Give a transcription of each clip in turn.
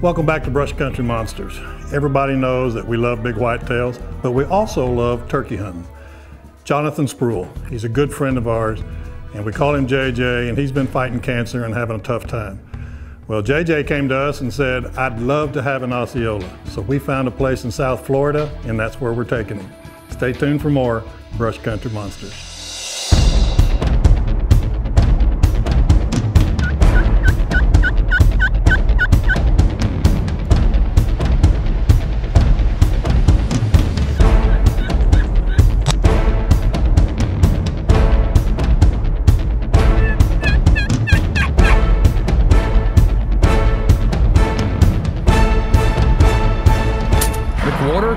Welcome back to Brush Country Monsters. Everybody knows that we love big whitetails, but we also love turkey hunting. Jonathan Spruell, he's a good friend of ours, and we call him JJ, and he's been fighting cancer and having a tough time. Well, JJ came to us and said, I'd love to have an Osceola. So we found a place in South Florida, and that's where we're taking him. Stay tuned for more Brush Country Monsters.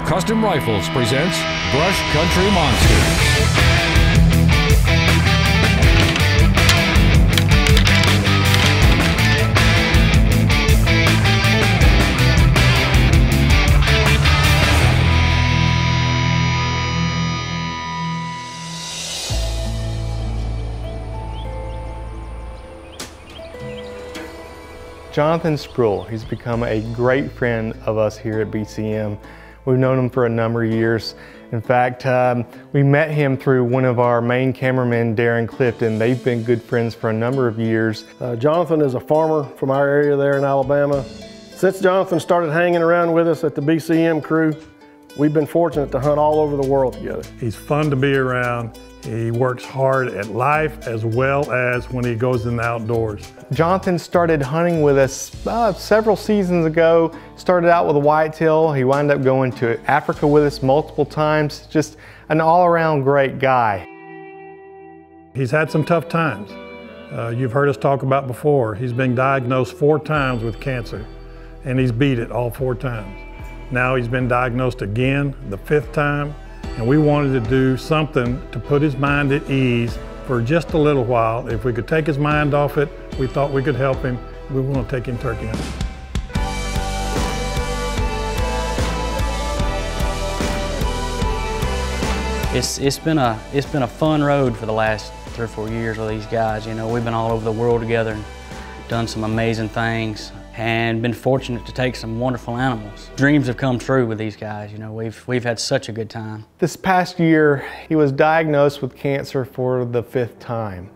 Custom Rifles presents Brush Country Monsters. Jonathan Spruell, he's become a great friend of us here at BCM. We've known him for a number of years. In fact, we met him through one of our main cameramen, Darren Clifton. They've been good friends for a number of years. Jonathan is a farmer from our area there in Alabama. Since Jonathan started hanging around with us at the BCM crew, we've been fortunate to hunt all over the world together. He's fun to be around. He works hard at life as well as when he goes in the outdoors. Jonathan started hunting with us several seasons ago. Started out with a whitetail. He wound up going to Africa with us multiple times. Just an all-around great guy. He's had some tough times. You've heard us talk about before. He's been diagnosed 4 times with cancer, and he's beat it all 4 times. Now he's been diagnosed again, the 5th time. And we wanted to do something to put his mind at ease for just a little while. If we could take his mind off it, we thought we could help him. We want to take him turkey hunting. It's been a fun road for the last 3 or 4 years with these guys. You know, we've been all over the world together and done some amazing things, and been fortunate to take some wonderful animals. Dreams have come true with these guys. You know, we've had such a good time. This past year, he was diagnosed with cancer for the 5th time.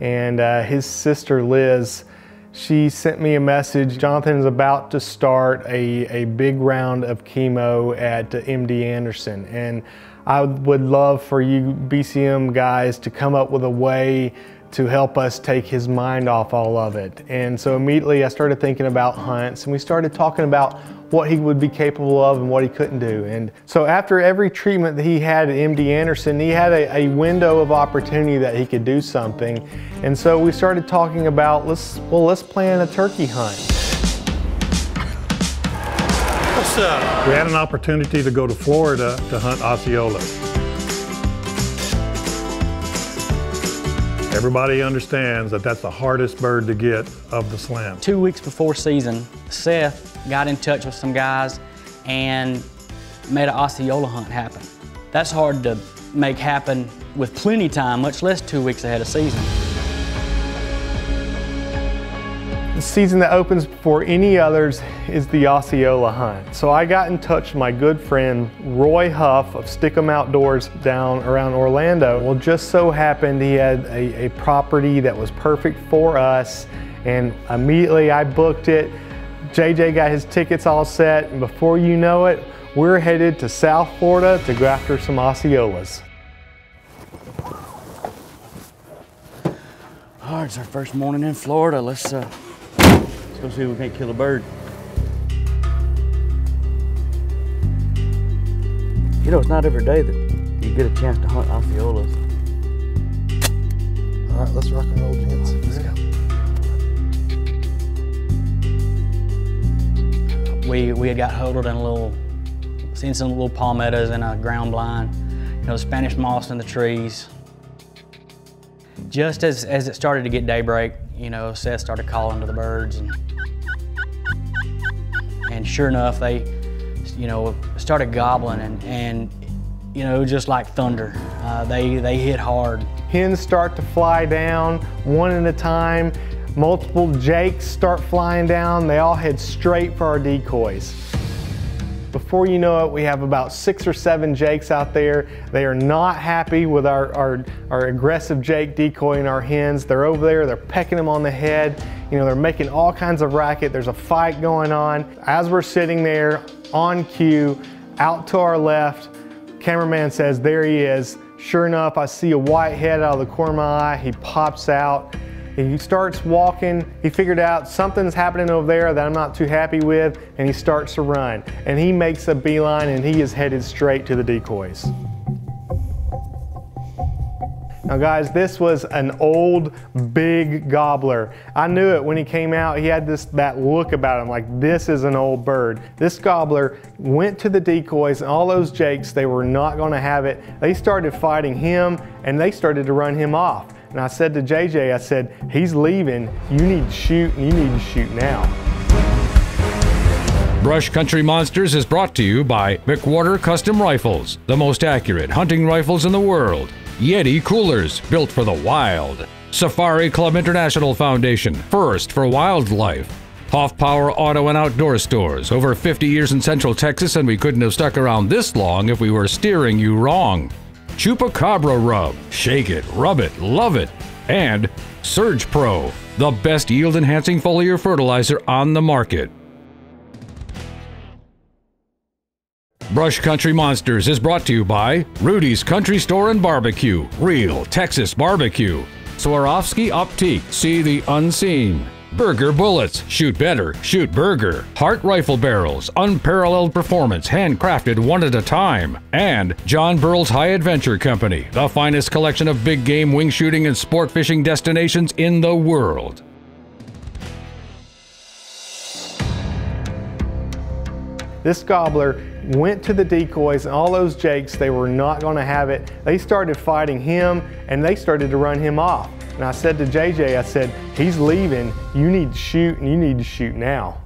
And his sister, Liz, she sent me a message. Jonathan is about to start a big round of chemo at MD Anderson. And I would love for you BCM guys to come up with a way to help us take his mind off all of it. And so immediately I started thinking about hunts, and we started talking about what he would be capable of and what he couldn't do. And so after every treatment that he had at MD Anderson, he had a window of opportunity that he could do something. And so we started talking about, let's plan a turkey hunt. What's up? We had an opportunity to go to Florida to hunt Osceola. Everybody understands that that's the hardest bird to get of the slam. 2 weeks before season, Seth got in touch with some guys and made an Osceola hunt happen. That's hard to make happen with plenty time, much less 2 weeks ahead of season. The season that opens before any others is the Osceola hunt. So I got in touch with my good friend Roy Huff of Stick 'em Outdoors down around Orlando. Well, just so happened he had a property that was perfect for us, and immediately I booked it. JJ got his tickets all set, and before you know it, we're headed to South Florida to go after some Osceolas. All right, it's our first morning in Florida. Let's go see if we can't kill a bird. You know, it's not every day that you get a chance to hunt Osceolas. All right, let's rock and roll, gents. Let's go. We had got huddled in seen some little palmettos and a ground blind. You know, Spanish moss in the trees. Just as it started to get daybreak, you know, Seth started calling to the birds, and sure enough, they, you know, started gobbling, and you know, just like thunder, they hit hard. Hens start to fly down one at a time. multiple jakes start flying down. They all head straight for our decoys. Before you know it, we have about 6 or 7 jakes out there. They are not happy with our aggressive jake decoying our hens. They're over there, they're pecking them on the head. You know, they're making all kinds of racket. There's a fight going on. As we're sitting there on cue, out to our left, cameraman says, there he is. Sure enough, I see a white head out of the corner of my eye. He pops out. He starts walking. He figured out something's happening over there that I'm not too happy with, and he starts to run. And he makes a beeline and he is headed straight to the decoys. Now guys, this was an old, big gobbler. I knew it when he came out. He had that look about him, like this is an old bird. This gobbler went to the decoys, and all those jakes, they were not gonna have it. They started fighting him, and they started to run him off. And I said to JJ, I said, he's leaving, you need to shoot, and you need to shoot now. Brush Country Monsters is brought to you by McWhorter Custom Rifles, the most accurate hunting rifles in the world. Yeti Coolers, built for the wild. Safari Club International Foundation, first for wildlife. Hoff Power Auto and Outdoor Stores, over 50 years in Central Texas, and we couldn't have stuck around this long if we were steering you wrong. Chupacabra Rub, shake it, rub it, love it. And Surge Pro, the best yield-enhancing foliar fertilizer on the market. Brush Country Monsters is brought to you by Rudy's Country Store and Barbecue, real Texas barbecue. Swarovski Optique, see the unseen. Burger Bullets, shoot better, shoot burger. Hart Rifle Barrels, unparalleled performance, handcrafted one at a time. And John Burrell's High Adventure Company, the finest collection of big game wing shooting and sport fishing destinations in the world. This gobbler went to the decoys, and all those jakes, they were not going to have it. They started fighting him, and they started to run him off. And I said to JJ, I said, he's leaving, you need to shoot, and you need to shoot now.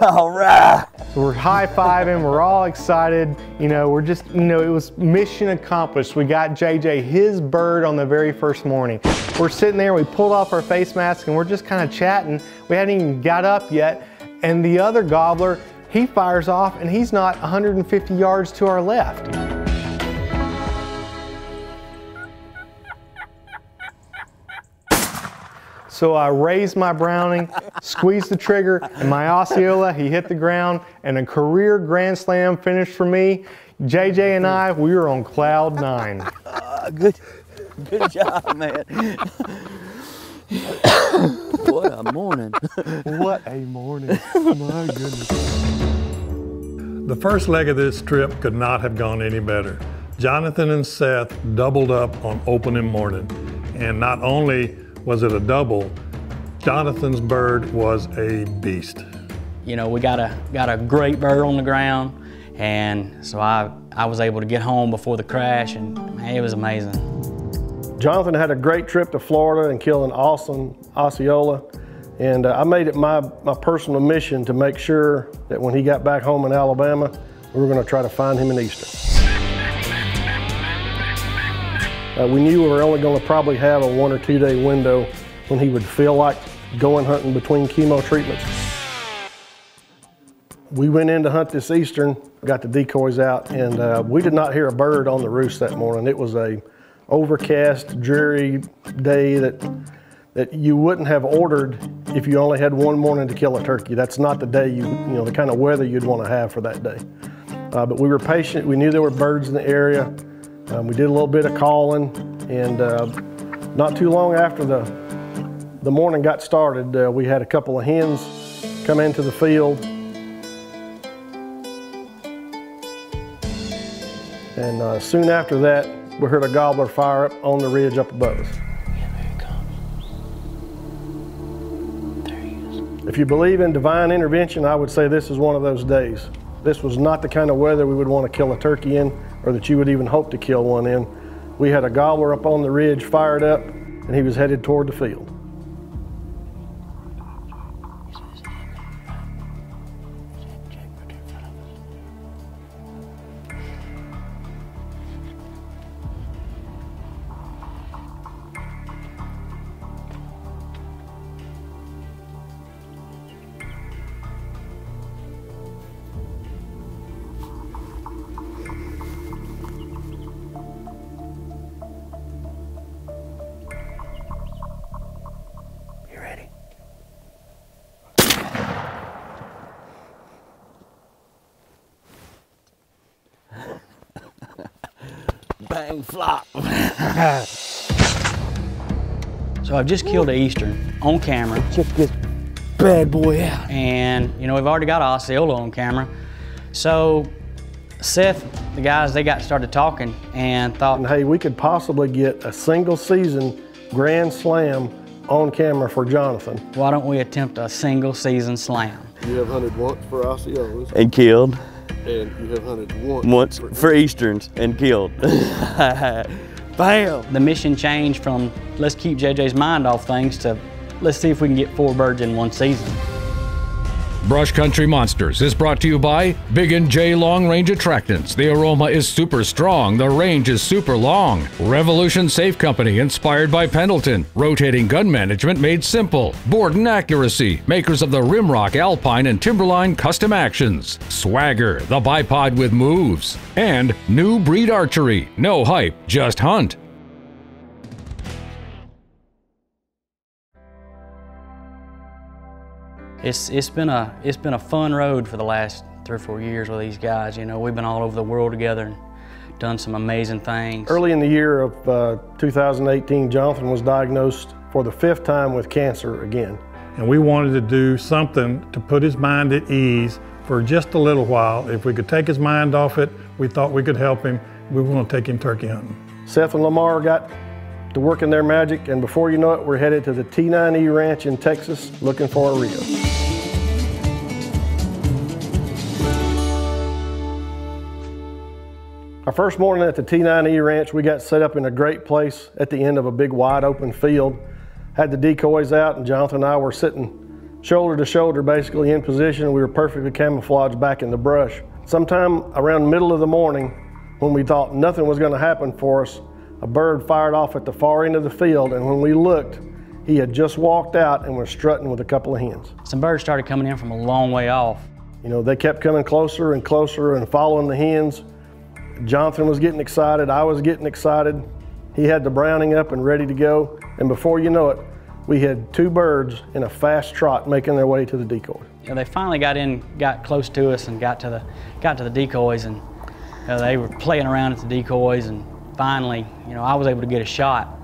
All right. So we're high-fiving, we're all excited. You know, we're just, you know, it was mission accomplished. We got JJ his bird on the very first morning. We're sitting there, we pulled off our face masks, and we're just kind of chatting. We hadn't even got up yet. And the other gobbler, he fires off, and he's not 150 yards to our left. So I raised my Browning, squeezed the trigger, and my Osceola, he hit the ground, and a career grand slam finish for me. JJ and I, we were on cloud 9. Good job, man. What a morning. What a morning. My goodness. The first leg of this trip could not have gone any better. Jonathan and Seth doubled up on opening morning. And not only was it a double, Jonathan's bird was a beast. You know, we got a great bird on the ground, and so I was able to get home before the crash, and man, it was amazing. Jonathan had a great trip to Florida and killed an awesome Osceola, and I made it my personal mission to make sure that when he got back home in Alabama, we were going to try to find him in Eastern. We knew we were only going to probably have a 1 or 2 day window when he would feel like going hunting between chemo treatments. We went in to hunt this Eastern, got the decoys out, and we did not hear a bird on the roost that morning. It was a overcast, dreary day that you wouldn't have ordered if you only had one morning to kill a turkey. That's not the day the kind of weather you'd want to have for that day. But we were patient. We knew there were birds in the area. We did a little bit of calling, and not too long after the morning got started, we had a couple of hens come into the field. And soon after that, we heard a gobbler fire up on the ridge up above us. Yeah, there he comes. There he is. If you believe in divine intervention, I would say this is one of those days. This was not the kind of weather we would want to kill a turkey in, or that you would even hope to kill one in. We had a gobbler up on the ridge fired up, and he was headed toward the field. Bang, flop. So I've just killed an eastern on camera. Check this bad boy out. And you know, we've already got Osceola on camera. So Seth, the guys, they got started talking and thought, And hey, we could possibly get a single season grand slam on camera for Jonathan. why don't we attempt a single season slam? You have hunted once for Osceolas, And killed. and you have hunted Once for easterns and killed. Bam! The mission changed from let's keep JJ's mind off things to let's see if we can get 4 birds in one season. Brush Country Monsters is brought to you by Big & J Long Range Attractants. The aroma is super strong, the range is super long. Revolution Safe Company, inspired by Pendleton. Rotating gun management made simple. Borden Accuracy, makers of the Rimrock, Alpine, and Timberline custom actions. Swagger, the bipod with moves. And New Breed Archery. No hype, just hunt. It's been a fun road for the last 3 or 4 years with these guys. You know, we've been all over the world together and done some amazing things. Early in the year of 2018, Jonathan was diagnosed for the 5th time with cancer again. And we wanted to do something to put his mind at ease for just a little while. If we could take his mind off it, we thought we could help him. We were going to take him turkey hunting. Seth and Lamar got to working their magic, and before you know it, we're headed to the T9E Ranch in Texas looking for a Rio. Our first morning at the T9E Ranch, we got set up in a great place at the end of a big wide open field. Had the decoys out, and Jonathan and I were sitting shoulder to shoulder, basically in position, and we were perfectly camouflaged back in the brush. Sometime around the middle of the morning, when we thought nothing was going to happen for us, a bird fired off at the far end of the field, and when we looked, he had just walked out and was strutting with a couple of hens. Some birds started coming in from a long way off. You know, they kept coming closer and closer and following the hens. Jonathan was getting excited, I was getting excited. He had the Browning up and ready to go, and before you know it, we had 2 birds in a fast trot making their way to the decoy. You know, they finally got close to us and got to the decoys, and they were playing around at the decoys, and finally, you know, I was able to get a shot.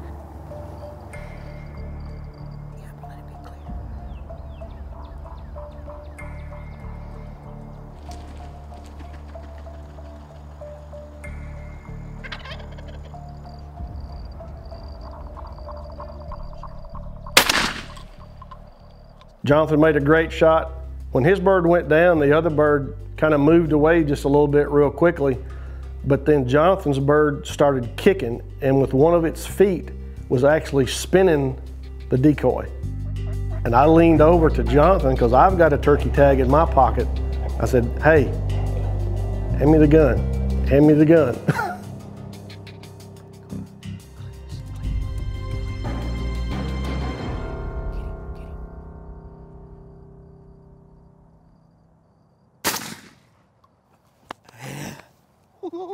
Jonathan made a great shot. When his bird went down, the other bird kind of moved away just a little bit real quickly. But then Jonathan's bird started kicking, and with one of its feet was actually spinning the decoy. And I leaned over to Jonathan because I've got a turkey tag in my pocket. I said, "Hey, hand me the gun, hand me the gun."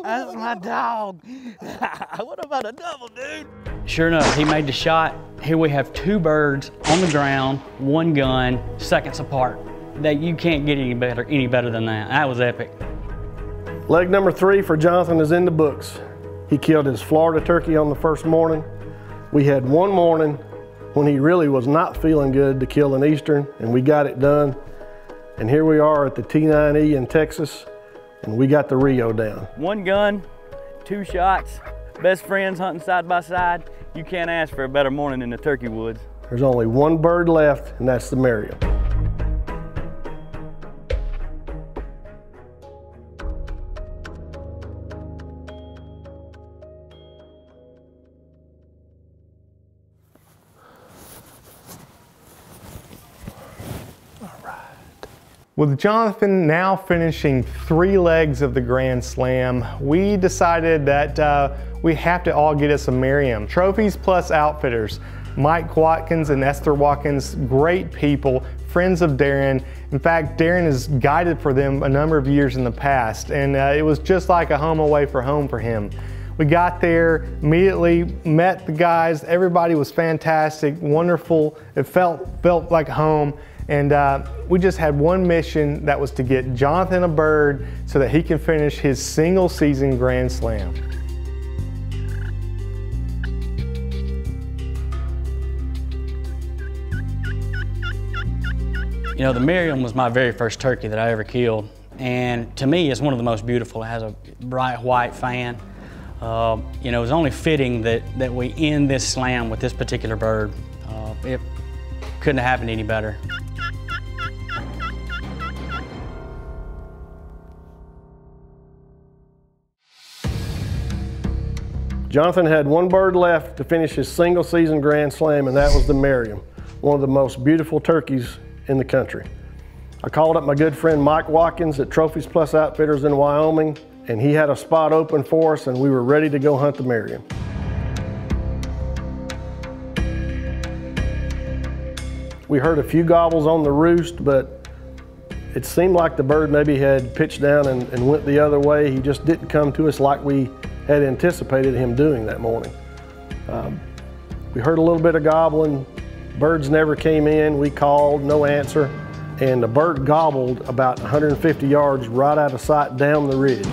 That's my dog. What about a double, dude? Sure enough, he made the shot. Here we have 2 birds on the ground, 1 gun, seconds apart. That you can't get any better than that. That was epic. Leg number 3 for Jonathan is in the books. He killed his Florida turkey on the first morning. We had one morning when he really was not feeling good to kill an eastern, and we got it done. And here we are at the T9E in Texas, and we got the Rio down. 1 gun, 2 shots, best friends hunting side by side. You can't ask for a better morning in the turkey woods. There's only 1 bird left, and that's the Merriam. With Jonathan now finishing 3 legs of the Grand Slam, we decided that we have to all get us a Merriam. Trophies Plus Outfitters. Mike Watkins and Esther Watkins, great people, friends of Darren. In fact, Darren has guided for them a number of years in the past, and it was just like a home away for home for him. We got there, immediately met the guys. Everybody was fantastic, wonderful. It felt like home. And we just had one mission, that was to get Jonathan a bird so that he can finish his single season Grand Slam. You know, the Merriam was my very first turkey that I ever killed. And to me, it's one of the most beautiful. It has a bright white fan. You know, it was only fitting that we end this slam with this particular bird. It couldn't have happened any better. Jonathan had one bird left to finish his single season Grand Slam, and that was the Merriam, one of the most beautiful turkeys in the country. I called up my good friend Mike Watkins at Trophies Plus Outfitters in Wyoming, and he had a spot open for us, and we were ready to go hunt the Merriam. We heard a few gobbles on the roost, but it seemed like the bird maybe had pitched down and went the other way. He just didn't come to us like we had anticipated him doing that morning. We heard a little bit of gobbling. Birds never came in. We called, no answer. And the bird gobbled about 150 yards right out of sight down the ridge.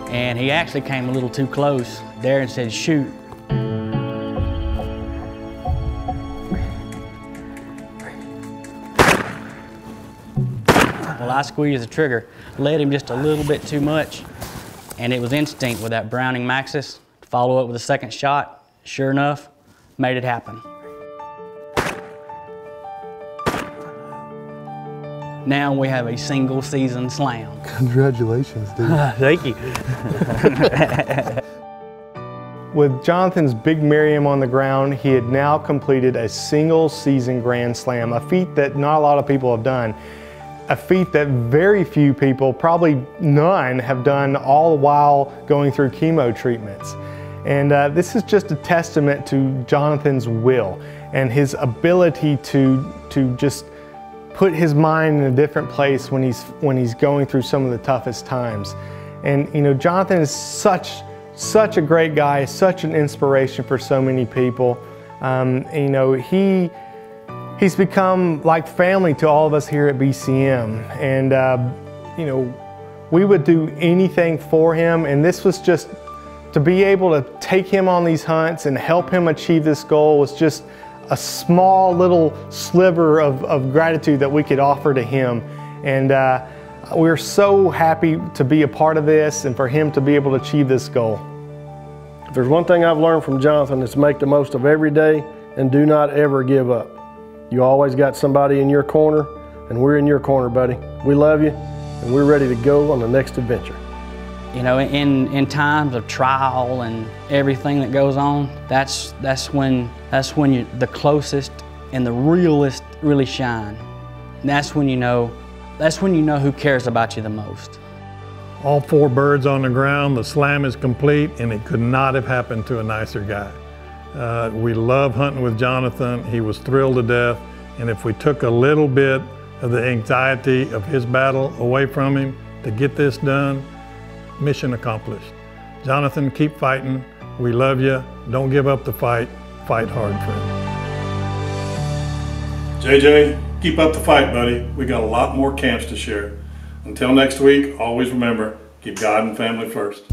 And he actually came a little too close. Darren said, shoot. Well, I squeezed the trigger, led him just a little bit too much, and it was instinct with that Browning Maxis to follow up with a second shot. Sure enough, made it happen. Now we have a single season slam. Congratulations, dude. Thank you. With Jonathan's big Merriam on the ground, he had now completed a single season Grand Slam, a feat that not a lot of people have done. A feat that very few people, probably none, have done, all the while going through chemo treatments. And this is just a testament to Jonathan's will and his ability to just put his mind in a different place when he's going through some of the toughest times. And you know, Jonathan is such a great guy, such an inspiration for so many people. You know, he's become like family to all of us here at BCM, and you know, we would do anything for him, and this was just to be able to take him on these hunts and help him achieve this goal was just a small little sliver of gratitude that we could offer to him. And we're so happy to be a part of this and for him to be able to achieve this goal. If there's one thing I've learned from Jonathan, it's make the most of every day and do not ever give up. You always got somebody in your corner and we're in your corner, buddy. We love you, and we're ready to go on the next adventure. You know, in times of trial and everything that goes on, that's when you the closest and the realest really shine. And that's when you know who cares about you the most. All 4 birds on the ground, the slam is complete, and it could not have happened to a nicer guy. We love hunting with Jonathan. He was thrilled to death, and if we took a little bit of the anxiety of his battle away from him to get this done, mission accomplished. Jonathan, keep fighting. We love you. Don't give up the fight. Fight hard, friend. JJ, keep up the fight, buddy. We got a lot more camps to share. Until next week, always remember, keep God and family first.